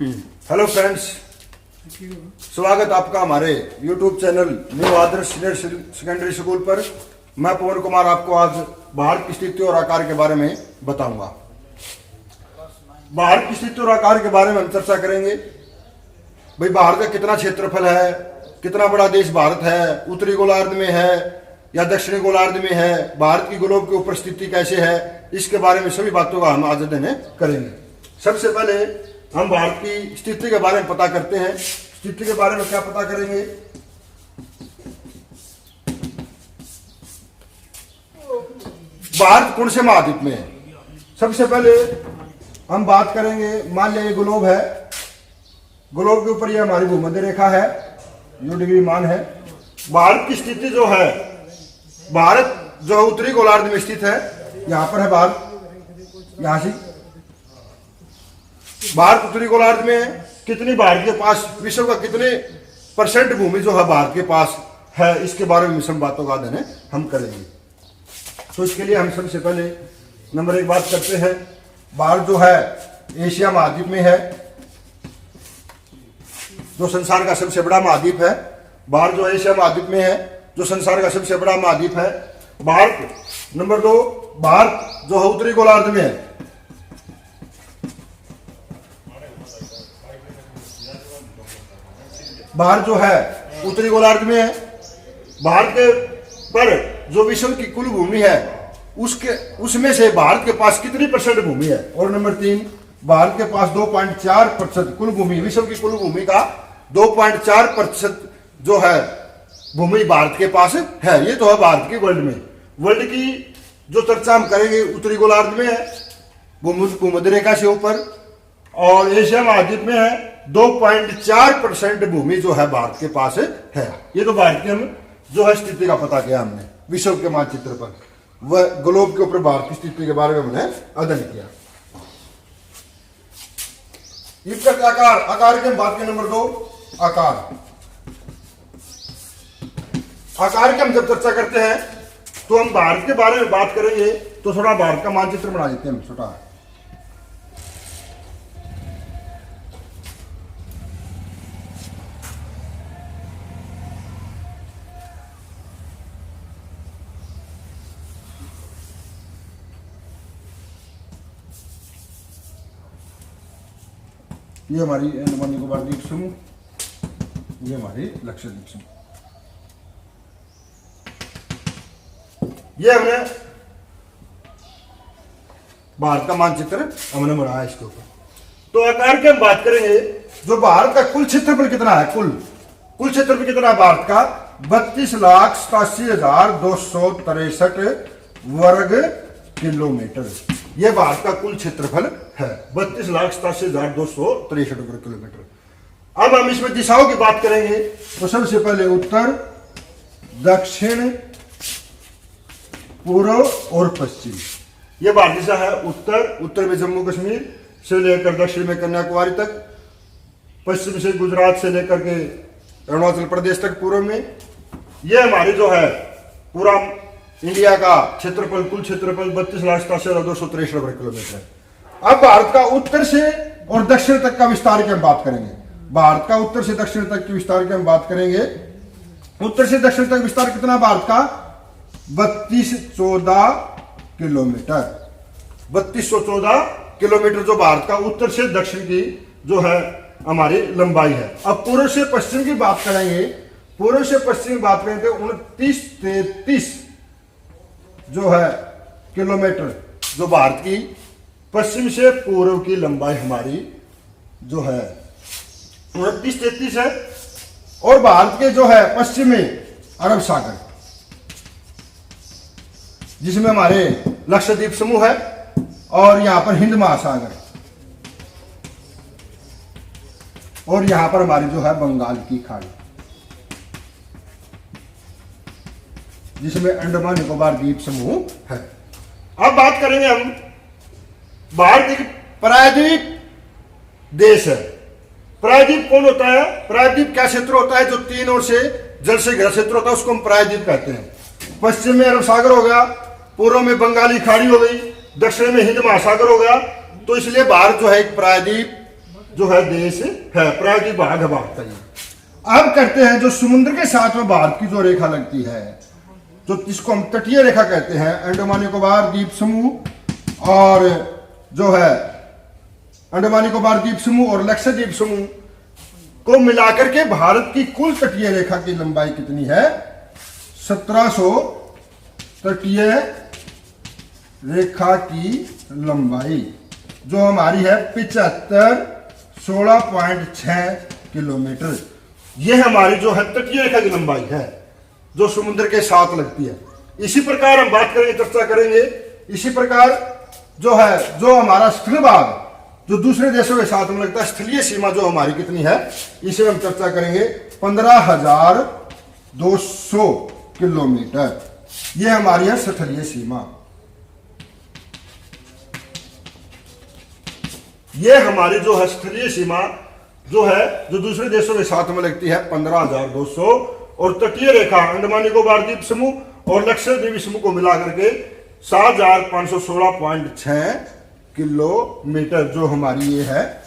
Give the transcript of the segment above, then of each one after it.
Hello friends, स्वागत आपका हमारे YouTube चैनल न्यू आदर्श सीनियर सेकेंडरी स्कूल पर। मैं पवन कुमार आपको आज भारत की स्थिति और आकार के बारे में बताऊंगा। भारत की स्थिति और आकार के बारे में हम चर्चा करेंगे। भाई, भारत का कितना क्षेत्रफल है, कितना बड़ा देश भारत है, उत्तरी गोलार्ध में है या दक्षिणी गोलार्ध में है, भारत की ग्लोब के ऊपर स्थिति कैसे है, इसके बारे में सभी बातों का हम आज अध्ययन करेंगे। सबसे पहले हम भारत की स्थिति के बारे में पता करते हैं। स्थिति के बारे में क्या पता करेंगे? भारत कौन से महाद्वीप में है? सबसे पहले हम बात करेंगे, मान लिया ये ग्लोब है, ग्लोब के ऊपर ये हमारी भूमध्य रेखा है, यू डिग्री मान है। भारत की स्थिति जो है, भारत जो उत्तरी गोलार्ध में स्थित है, यहां पर है भारत। यहां से भारत उत्तरी गोलार्ध में है। कितनी भारत के पास, विश्व का कितने % भूमि जो है भारत के पास है, इसके बारे में सभी बातों का अध्ययन हम करेंगे। तो इसके लिए हम सबसे पहले नंबर 1 बात करते हैं। भारत जो है एशिया महाद्वीप में है, जो संसार का सबसे बड़ा महाद्वीप है। भारत जो एशिया महाद्वीप में है, जो संसार का सबसे बड़ा महाद्वीप है। भारत नंबर 2, भारत जो है उत्तरी गोलार्ध में है। भारत जो है उत्तरी गोलार्ध में है। भारत के पर जो विश्व की कुल भूमि है, उसमें से भारत के पास कितनी % भूमि है? और नंबर 3, भारत के पास 2.4% कुल भूमि, विश्व की कुल भूमि का 2.4% जो है भूमि भारत के पास है। ये तो है भारत की वर्ल्ड में। वर्ल्ड की जो चर्चा हम करेंगे, उत्तरी गोलार्ध में है, भूमध्य रेखा से ऊपर, और एशिया महाद्वीप में है। 2.4% भूमि जो है भारत के पास है। ये तो भारत की हम जो है स्थिति का पता किया हमने विश्व के मानचित्र पर, वह ग्लोब के ऊपर भारत की स्थिति के बारे में हमने अध्ययन किया। इसका आकार, आकार की हम बात करें। नंबर 2, आकार। आकार की हम जब चर्चा करते हैं तो हम भारत के बारे में बात करेंगे, तो थोड़ा भारत का मानचित्र बना देते हैं हम छोटा। ये हमारी अंडमान निकोबार द्वीप समूह, ये हमारी लक्षद्वीप समूह। ये हमने भारत का मानचित्र हमने बनाया इसके ऊपर। तो आकार की हम बात करेंगे। जो भारत का कुल क्षेत्रफल कितना है, कुल क्षेत्रफल कितना है भारत का? 32,87,263 वर्ग किलोमीटर। यह भारत का कुल क्षेत्रफल है, 32,87,263 वर्ग किलोमीटर। अब हम इसमें दिशाओं की बात करेंगे। तो सबसे पहले उत्तर, दक्षिण, पूर्व और पश्चिम। यह भारत दिशा है। उत्तर में जम्मू कश्मीर से लेकर दक्षिण में कन्याकुमारी तक, पश्चिम से गुजरात से लेकर के अरुणाचल प्रदेश तक पूर्व में। यह हमारी जो है पूरा इंडिया का क्षेत्रफल, कुल क्षेत्रफल 32,87,263 वर्ग किलोमीटर है। अब भारत का उत्तर से और दक्षिण तक का विस्तार की हम बात करेंगे। भारत का उत्तर से दक्षिण तक के विस्तार की हम बात करेंगे। उत्तर से दक्षिण तक विस्तार कितना भारत का? 3214 किलोमीटर। 3214 किलोमीटर जो भारत का उत्तर से दक्षिण की जो है हमारी लंबाई है। अब पूर्व से पश्चिम की बात करेंगे। पूर्व से पश्चिम की बात करेंगे तो 2933 जो है किलोमीटर जो भारत की पश्चिम से पूर्व की लंबाई हमारी जो है 2933 है। और भारत के जो है पश्चिम में अरब सागर, जिसमें हमारे लक्षद्वीप समूह है, और यहां पर हिंद महासागर, और यहां पर हमारी जो है बंगाल की खाड़ी, जिसमें अंडमान निकोबार द्वीप समूह है। अब बात करेंगे हम, भारत एक प्रायद्वीप देश है। प्रायद्वीप कौन होता है? प्रायद्वीप क्या क्षेत्र होता है जो 3 ओर से जल से घिरा क्षेत्र होता है, उसको हम प्रायद्वीप कहते हैं। पश्चिम में अरब सागर हो गया, पूर्व में बंगाली खाड़ी हो गई, दक्षिण में हिंद महासागर हो गया। तो इसलिए भारत जो है एक प्रायद्वीप जो है देश है, प्रायोगिक भाग है भारत का ये। अब करते हैं जो समुद्र के साथ में भारत की जो रेखा लगती है, जो जिसको हम तटीय रेखा कहते हैं, अंडमान निकोबार द्वीप समूह और जो है अंडमान निकोबार द्वीप समूह और लक्षद्वीप समूह को मिलाकर के भारत की कुल तटीय रेखा की लंबाई कितनी है? 1700 तटीय रेखा की लंबाई जो हमारी है 16.6 किलोमीटर। यह हमारी जो है तटीय रेखा की लंबाई है जो समुद्र के साथ लगती है। इसी प्रकार हम बात करेंगे, चर्चा करेंगे, इसी प्रकार जो है जो हमारा स्थल भाग जो दूसरे देशों के साथ में लगता है, स्थलीय सीमा जो हमारी कितनी है, इसे हम चर्चा करेंगे 15,200 किलोमीटर। यह हमारी है स्थलीय सीमा। यह हमारी जो है स्थलीय सीमा जो है जो दूसरे देशों के साथ में लगती है 15,200, और तटीय रेखा अंडमान निकोबार द्वीप समूह और लक्षद्वीप समूह को मिलाकर के 7,516.6 किलोमीटर जो हमारी ये है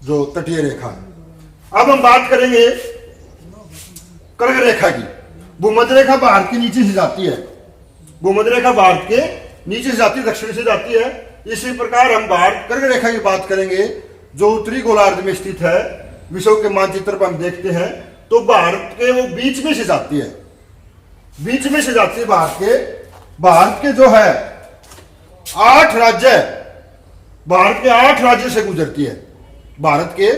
जो तटीय रेखा है। अब हम बात करेंगे कर्क रेखा की। भूमध्य रेखा भारत के नीचे से जाती है, भूमध्य रेखा भारत के नीचे से जाती है, दक्षिण से जाती है। इसी प्रकार हम भारत कर्क रेखा की बात करेंगे जो उत्तरी गोलार्ध में स्थित है। विश्व के मानचित्र पर हम देखते हैं तो भारत के वो बीच में से जाती है, बीच में से जाती है भारत के जो है 8 राज्य, भारत के 8 राज्य से गुजरती है, भारत के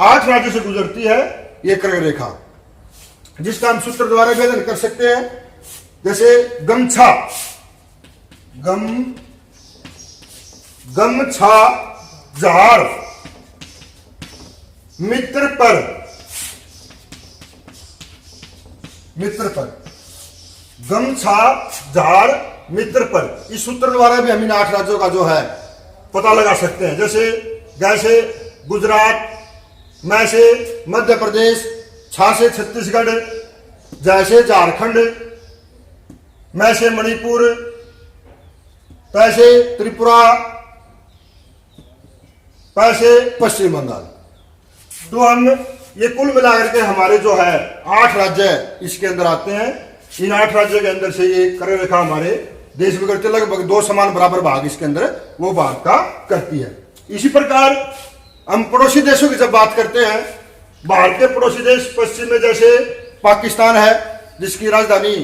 8 राज्य से गुजरती है ये कर्क रेखा, जिसका हम सूत्र द्वारा भेदन कर सकते हैं। जैसे गमछा झाड़ मित्र पर गमछा झाड़ मित्र पर, इस सूत्र द्वारा भी हम इन 8 राज्यों का जो है पता लगा सकते हैं। जैसे गुजरात, मैं से मध्य प्रदेश, छा से छत्तीसगढ़, जैसे झारखंड, मैं से मणिपुर, पैसे त्रिपुरा, पैसे पश्चिम बंगाल। तो हम ये कुल मिलाकर के हमारे जो है 8 राज्य इसके अंदर आते हैं। इन 8 राज्यों के अंदर से ये कर्क रेखा हमारे देश में करते लगभग 2 समान बराबर भाग इसके अंदर वो भारत का करती है। इसी प्रकार हम पड़ोसी देशों की जब बात करते हैं, भारत के पड़ोसी देश पश्चिम में जैसे पाकिस्तान है जिसकी राजधानी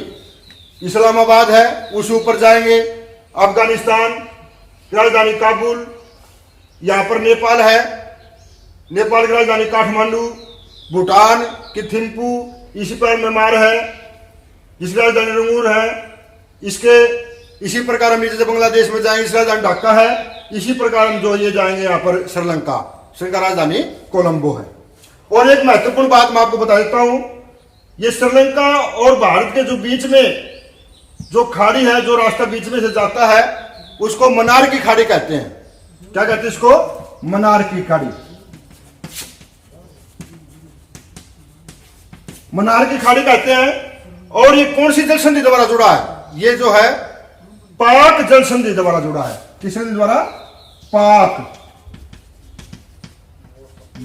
इस्लामाबाद है, उस ऊपर जाएंगे अफगानिस्तान की राजधानी काबुल, यहाँ पर नेपाल है, नेपाल की राजधानी काठमांडू, भूटान की थिम्पू, इसी पर म्यांमार है जिसकी राजधानी रंगून है, इसी प्रकार हम जैसे बांग्लादेश में जाएंगे इसकी राजधानी ढाका है। इसी प्रकार हम जो ये जाएंगे यहाँ पर श्रीलंका राजधानी कोलंबो है। और एक महत्वपूर्ण बात मैं आपको बता देता हूं, ये श्रीलंका और भारत के जो बीच में जो खाड़ी है, जो रास्ता बीच में से जाता है, उसको मन्नार की खाड़ी कहते हैं। क्या कहते हैं इसको? मन्नार की खाड़ी। मन्नार की खाड़ी कहते हैं। और ये कौन सी जल संधि द्वारा जुड़ा है? ये जो है पाक जल संधि द्वारा जुड़ा है। किस संधि द्वारा? पाक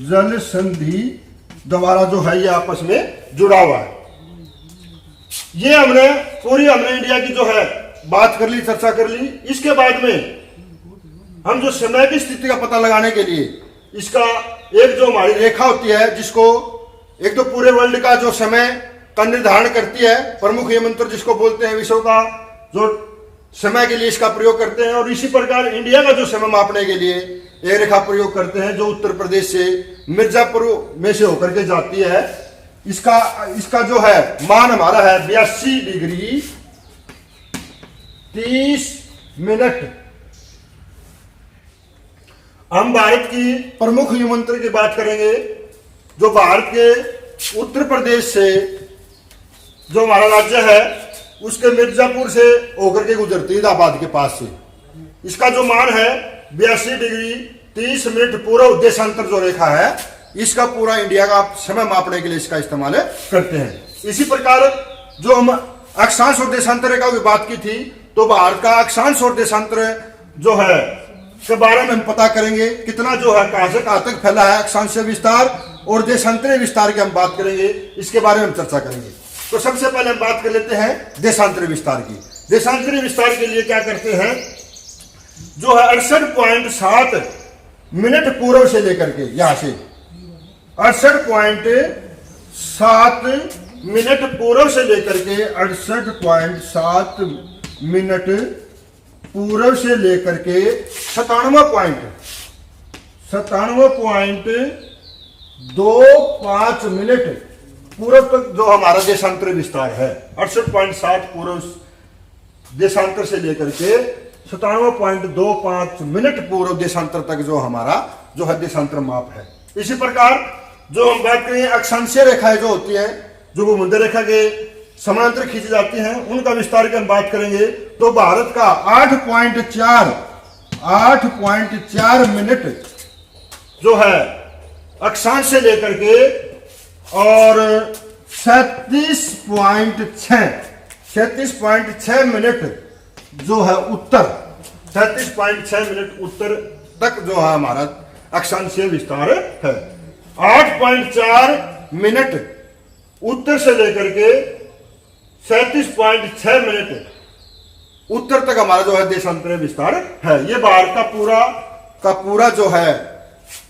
जल संधि द्वारा जो है ये आपस में जुड़ा हुआ है। ये हमने इंडिया की जो है बात कर ली, चर्चा कर ली। इसके बाद में हम जो समय की स्थिति का पता लगाने के लिए इसका एक जो हमारी रेखा होती है, जिसको एक तो पूरे वर्ल्ड का जो समय का निर्धारण करती है, प्रमुख यमंत्र जिसको बोलते हैं, विश्व का जो समय के लिए इसका प्रयोग करते हैं। और इसी प्रकार इंडिया का जो समय मापने के लिए एक रेखा प्रयोग करते हैं जो उत्तर प्रदेश से मिर्जापुर में से होकर के जाती है। इसका जो है मान हमारा है 82 डिग्री 30 मिनट। हम भारत की प्रमुख यमंत्र की बात करेंगे जो भारत के उत्तर प्रदेश से जो हमारा राज्य है उसके मिर्जापुर से होकर के गुजरती है इलाहाबाद के पास से। इसका जो मान है 82 डिग्री 30 मिनट। पूरा उद्देशांतर जो रेखा है इसका पूरा इंडिया का समय मापने के लिए इसका इस्तेमाल करते हैं। इसी प्रकार जो हम अक्षांश और देशांतर रेखा की बात की थी, तो भारत का अक्षांश और देशांतर जो है के बारे में हम पता करेंगे, कितना जो है कहां से कहां तक फैला है अक्षांशीय विस्तार, और देशांतरीय विस्तार की हम बात करेंगे, इसके बारे में हम चर्चा करेंगे। तो सबसे पहले हम बात कर लेते हैं देशांतरीय विस्तार की। देशांतरीय विस्तार के लिए क्या करते हैं, जो है 68.7 मिनट पूर्व से लेकर के, यहां से 68.7 मिनट पूर्व से लेकर के 68.7 मिनट पूर्व से लेकर के 97.25 मिनट पूर्व तक जो हमारा देशांतरीय विस्तार है, 68.7 पूर्व देशांतर से लेकर के 97.25 मिनट पूर्व देशांतर तक जो हमारा जो है देशांतर माप है। इसी प्रकार जो हम बात करें अक्षांशीय रेखाएं जो होती हैं, जो वो मध्य रेखा के समानांतर खींची जाती हैं, उनका विस्तार की हम बात करेंगे। तो भारत का 8.4 मिनट जो है अक्षांश से लेकर के, और 37.6 मिनट जो है उत्तर, 37.6 मिनट उत्तर तक जो है हमारा अक्षांशीय विस्तार है। 8.4 मिनट उत्तर से लेकर के 37.6 मिनट उत्तर तक हमारा जो है देशांतरीय विस्तार है। ये भारत का पूरा जो है,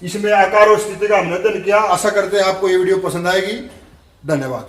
इसमें आकार और स्थिति का हमने अध्ययन किया। आशा करते हैं आपको ये वीडियो पसंद आएगी। धन्यवाद।